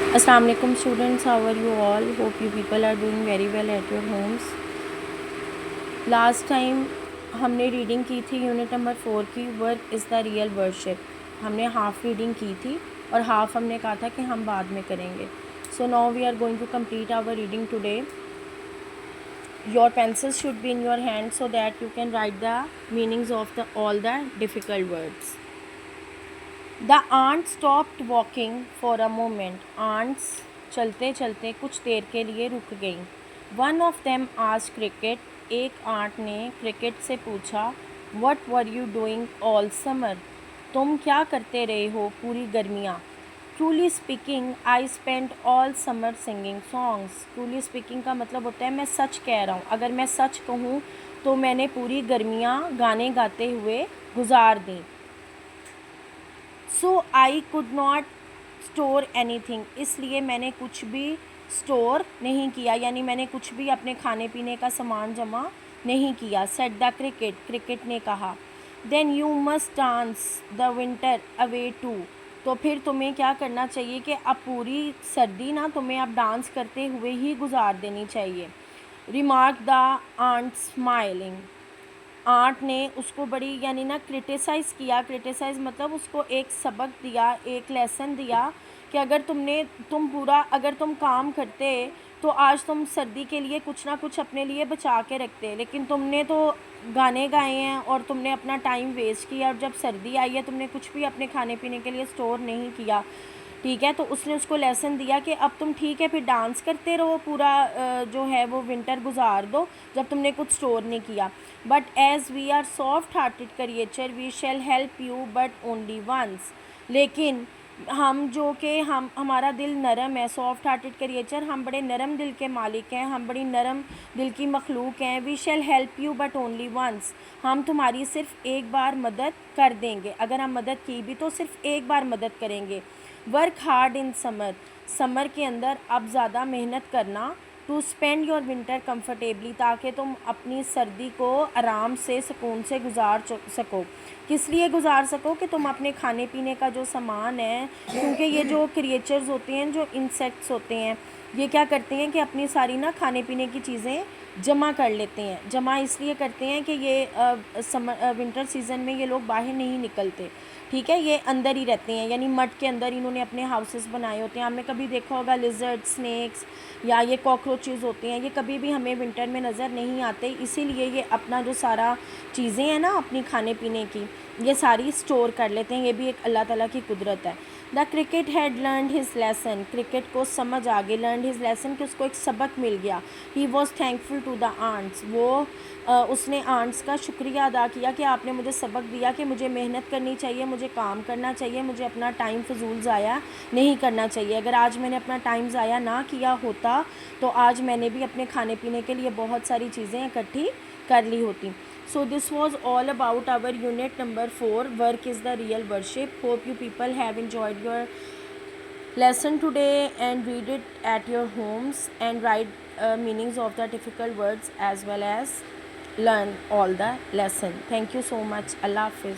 Assalamu alaikum students, how are you all? Hope you people are doing very well at your homes. Last time ہم نے reading کی تھی unit number 4 کی work is the real worship. ہم نے half reading کی تھی اور ہاف ہم نے کہا تھا کہ ہم بعد میں کریں گے. So now we are going to complete our reading today. Your pencils should be in your hand so that you can write the meanings of all the difficult words. The ants stopped walking for a moment. Ants چلتے چلتے کچھ دیر کے لیے رک گئیں. One of them asked Cricket. ایک aunt نے cricket سے پوچھا What were you doing all summer? تم کیا کرتے رہے ہو پوری گرمیاں. Truly speaking, I spent all summer singing songs. Truly speaking کا مطلب ہوتا ہے میں سچ کہہ رہا ہوں. اگر میں سچ کہوں تو میں نے پوری گرمیاں گانے گاتے ہوئے گزار دیں. So I could not store anything. اس لیے میں نے کچھ بھی اسٹور نہیں کیا, یعنی میں نے کچھ بھی اپنے کھانے پینے کا سامان جمع نہیں کیا. said the cricket. کرکٹ نے کہا. then you must dance the winter away too. تو پھر تمہیں کیا کرنا چاہیے کہ اب پوری سردی نا تمہیں اب ڈانس کرتے ہوئے ہی گزار دینی چاہیے. remarked the aunt smiling. Aunt نے اس کو بڑی یعنی نا کرٹیسائز کیا. کرٹیسائز مطلب اس کو ایک سبق دیا, ایک لیسن دیا کہ اگر اگر تم کام کرتے تو آج تم سردی کے لیے کچھ نہ کچھ اپنے لیے بچا کے رکھتے, لیکن تم نے تو گانے گائے ہیں اور تم نے اپنا ٹائم ویسٹ کیا, اور جب سردی آئی ہے تم نے کچھ بھی اپنے کھانے پینے کے لیے اسٹور نہیں کیا. ٹھیک ہے, تو اس نے اس کو لیسن دیا کہ اب تم ٹھیک ہے پھر ڈانس کرتے رہو, پورا جو ہے وہ ونٹر گزار دو جب تم نے کچھ اسٹور نہیں کیا. But as we are soft hearted creature we shall help you but only once. لیکن ہم جو کہ ہمارا دل نرم ہے, سافٹ ہارٹیڈ کریچر, ہم بڑے نرم دل کے مالک ہیں, ہم بڑی نرم دل کی مخلوق ہیں. We shall help you but only once. ہم تمہاری صرف ایک بار مدد کر دیں گے, اگر ہم مدد کی بھی تو صرف ایک بار مدد کریں گے. ورک ہارڈ ان سمر. سمر کے اندر اب زیادہ محنت کرنا. To spend your winter comfortably. تاکہ تم اپنی سردی کو آرام سے سکون سے گزار سکو. کس لیے گزار سکو کہ تم اپنے کھانے پینے کا جو سامان ہے, کیونکہ یہ جو کریچرز ہوتے ہیں, جو انسیکٹس ہوتے ہیں, یہ کیا کرتے ہیں کہ اپنی ساری نا کھانے پینے کی چیزیں جمع کر لیتے ہیں. جمع اس لیے کرتے ہیں کہ یہ ونٹر سیزن میں یہ لوگ باہر نہیں نکلتے. ٹھیک ہے, یہ اندر ہی رہتے ہیں, یعنی مڈ کے اندر انہوں نے اپنے ہاؤسز بنائے ہوتے ہیں. ہم نے کبھی دیکھا ہوگا لیزرڈ, اسنیکس یا یہ کاکروچز ہوتے ہیں, یہ کبھی بھی ہمیں ونٹر میں نظر نہیں آتے. اسی لیے یہ اپنا جو سارا چیزیں ہیں نا اپنی کھانے پینے کی, یہ ساری اسٹور کر لیتے ہیں. یہ بھی ایک اللہ تعالیٰ کی قدرت ہے. The cricket head learned his lesson. Cricket کو سمجھ آ گئی, لرنڈ ہز لیسن, کہ اس کو ایک سبق مل گیا. He was thankful to the ants. وہ اس نے آنٹس کا شکریہ ادا کیا کہ آپ نے مجھے سبق دیا کہ مجھے محنت کرنی چاہیے, مجھے کام کرنا چاہیے, مجھے اپنا ٹائم فضول ضائع نہیں کرنا چاہیے. اگر آج میں نے اپنا ٹائم ضائع نہ کیا ہوتا تو آج میں نے بھی اپنے کھانے پینے کے لیے بہت ساری چیزیں اکٹھی کر لی ہوتی. So this was all about our unit number 4, work is the real worship. Hope you people have enjoyed your lesson today and read it at your homes and write meanings of the difficult words as well as learn all the lesson. Thank you so much. Allah Hafiz.